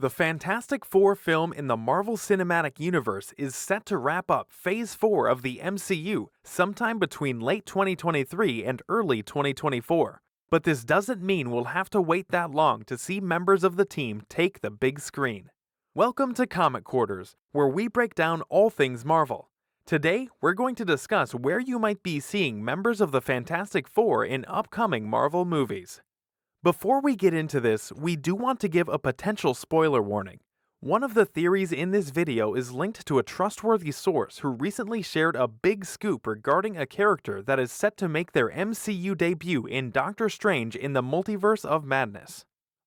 The Fantastic Four film in the Marvel Cinematic Universe is set to wrap up Phase 4 of the MCU sometime between late 2023 and early 2024. But this doesn't mean we'll have to wait that long to see members of the team take the big screen. Welcome to Comic Quarters, where we break down all things Marvel. Today, we're going to discuss where you might be seeing members of the Fantastic Four in upcoming Marvel movies. Before we get into this, we do want to give a potential spoiler warning. One of the theories in this video is linked to a trustworthy source who recently shared a big scoop regarding a character that is set to make their MCU debut in Doctor Strange in the Multiverse of Madness.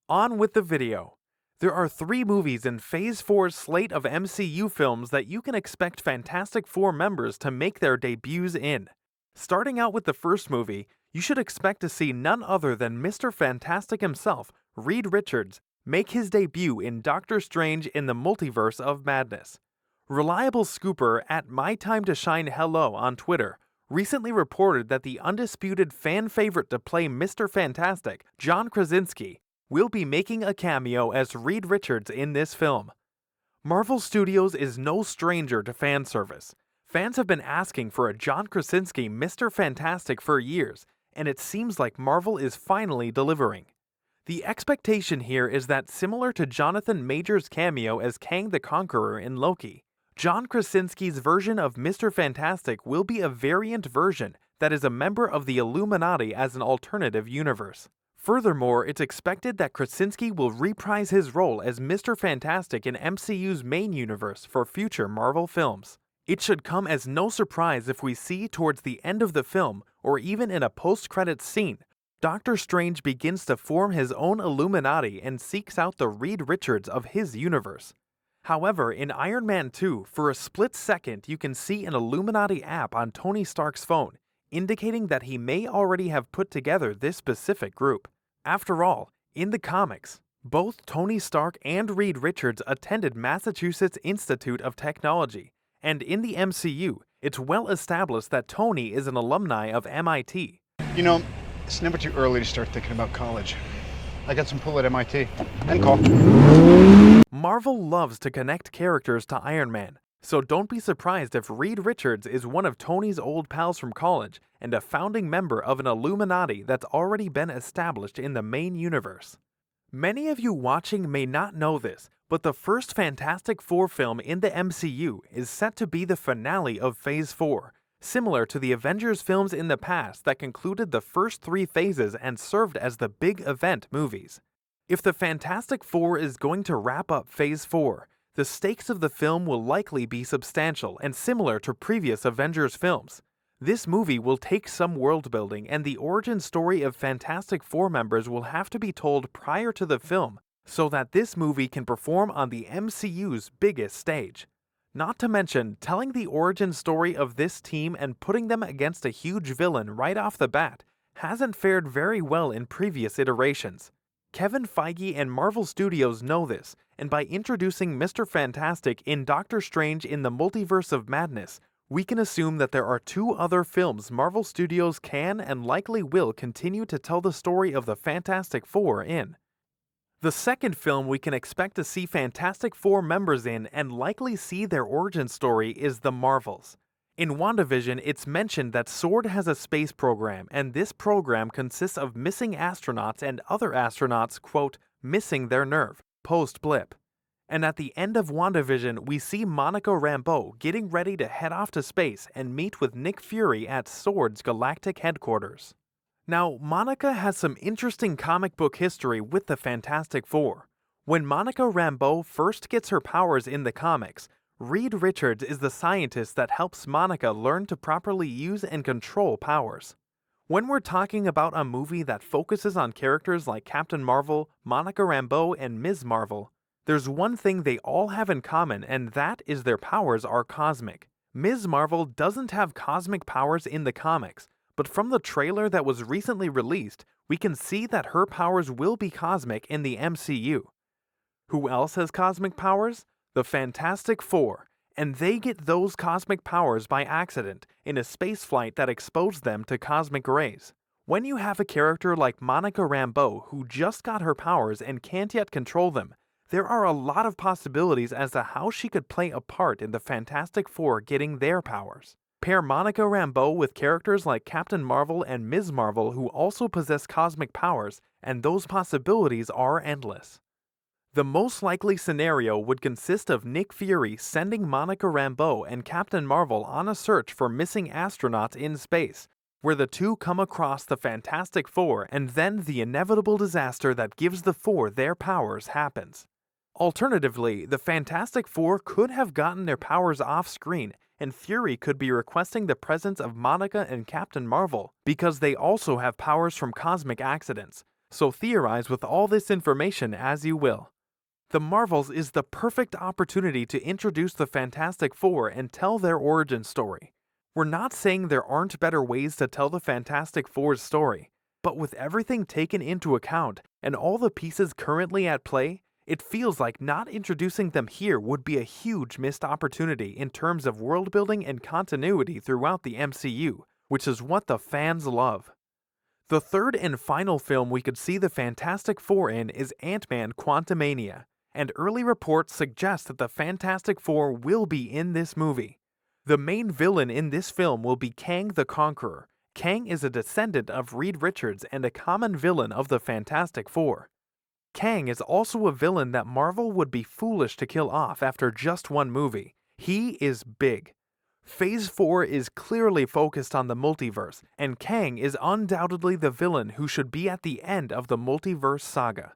On with the video. There are 3 movies in Phase 4's slate of MCU films that you can expect Fantastic Four members to make their debuts in. Starting out with the first movie, you should expect to see none other than Mr. Fantastic himself, Reed Richards, make his debut in Doctor Strange in the Multiverse of Madness. Reliable scooper at MyTimeToShineHello on Twitter recently reported that the undisputed fan favorite to play Mr. Fantastic, John Krasinski, will be making a cameo as Reed Richards in this film. Marvel Studios is no stranger to fan service. Fans have been asking for a John Krasinski Mr. Fantastic for years, and it seems like Marvel is finally delivering. The expectation here is that similar to Jonathan Majors' cameo as Kang the Conqueror in Loki, John Krasinski's version of Mr. Fantastic will be a variant version that is a member of the Illuminati as an alternative universe. Furthermore, it's expected that Krasinski will reprise his role as Mr. Fantastic in MCU's main universe for future Marvel films. It should come as no surprise if we see towards the end of the film, or even in a post-credits scene, Doctor Strange begins to form his own Illuminati and seeks out the Reed Richards of his universe. However, in Iron Man 2, for a split second you can see an Illuminati app on Tony Stark's phone, indicating that he may already have put together this specific group. After all, in the comics, both Tony Stark and Reed Richards attended Massachusetts Institute of Technology, and in the MCU, it's well established that Tony is an alumni of MIT. You know, it's never too early to start thinking about college. I got some pull at MIT. And call. Marvel loves to connect characters to Iron Man, so don't be surprised if Reed Richards is one of Tony's old pals from college and a founding member of an Illuminati that's already been established in the main universe. Many of you watching may not know this, but the first Fantastic Four film in the MCU is set to be the finale of Phase 4, similar to the Avengers films in the past that concluded the first 3 phases and served as the big event movies. If the Fantastic Four is going to wrap up Phase 4, the stakes of the film will likely be substantial and similar to previous Avengers films. This movie will take some world building, and the origin story of Fantastic Four members will have to be told prior to the film so that this movie can perform on the MCU's biggest stage. Not to mention, telling the origin story of this team and putting them against a huge villain right off the bat hasn't fared very well in previous iterations. Kevin Feige and Marvel Studios know this, and by introducing Mr. Fantastic in Doctor Strange in the Multiverse of Madness, we can assume that there are 2 other films Marvel Studios can and likely will continue to tell the story of the Fantastic Four in. The second film we can expect to see Fantastic Four members in and likely see their origin story is The Marvels. In WandaVision, it's mentioned that SWORD has a space program, and this program consists of missing astronauts and other astronauts, quote, missing their nerve, post-blip. And at the end of WandaVision, we see Monica Rambeau getting ready to head off to space and meet with Nick Fury at SWORD's galactic headquarters. Now, Monica has some interesting comic book history with the Fantastic Four. When Monica Rambeau first gets her powers in the comics, Reed Richards is the scientist that helps Monica learn to properly use and control powers. When we're talking about a movie that focuses on characters like Captain Marvel, Monica Rambeau, and Ms. Marvel, there's one thing they all have in common, and that is their powers are cosmic. Ms. Marvel doesn't have cosmic powers in the comics, but from the trailer that was recently released, we can see that her powers will be cosmic in the MCU. Who else has cosmic powers? The Fantastic Four, and they get those cosmic powers by accident in a spaceflight that exposed them to cosmic rays. When you have a character like Monica Rambeau who just got her powers and can't yet control them, There are a lot of possibilities as to how she could play a part in the Fantastic Four getting their powers. Pair Monica Rambeau with characters like Captain Marvel and Ms. Marvel who also possess cosmic powers, and those possibilities are endless. The most likely scenario would consist of Nick Fury sending Monica Rambeau and Captain Marvel on a search for missing astronauts in space, where the two come across the Fantastic Four and then the inevitable disaster that gives the Four their powers happens. Alternatively, the Fantastic Four could have gotten their powers off-screen, and Fury could be requesting the presence of Monica and Captain Marvel because they also have powers from cosmic accidents, so theorize with all this information as you will. The Marvels is the perfect opportunity to introduce the Fantastic Four and tell their origin story. We're not saying there aren't better ways to tell the Fantastic Four's story, but with everything taken into account and all the pieces currently at play, it feels like not introducing them here would be a huge missed opportunity in terms of world building and continuity throughout the MCU, which is what the fans love. The third and final film we could see the Fantastic Four in is Ant-Man Quantumania, and early reports suggest that the Fantastic Four will be in this movie. The main villain in this film will be Kang the Conqueror. Kang is a descendant of Reed Richards and a common villain of the Fantastic Four. Kang is also a villain that Marvel would be foolish to kill off after just one movie. He is big. Phase 4 is clearly focused on the multiverse, and Kang is undoubtedly the villain who should be at the end of the multiverse saga.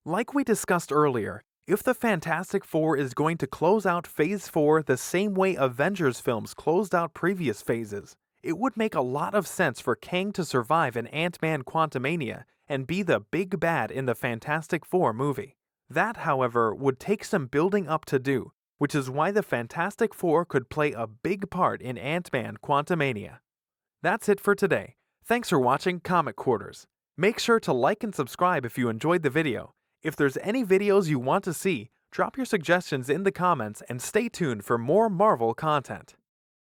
Like we discussed earlier, if the Fantastic Four is going to close out Phase 4 the same way Avengers films closed out previous phases, it would make a lot of sense for Kang to survive in Ant-Man Quantumania and be the big bad in the Fantastic Four movie. That, however, would take some building up to do, which is why the Fantastic Four could play a big part in Ant-Man Quantumania. That's it for today. Thanks for watching Comic Quarters. Make sure to like and subscribe if you enjoyed the video. If there's any videos you want to see, drop your suggestions in the comments and stay tuned for more Marvel content.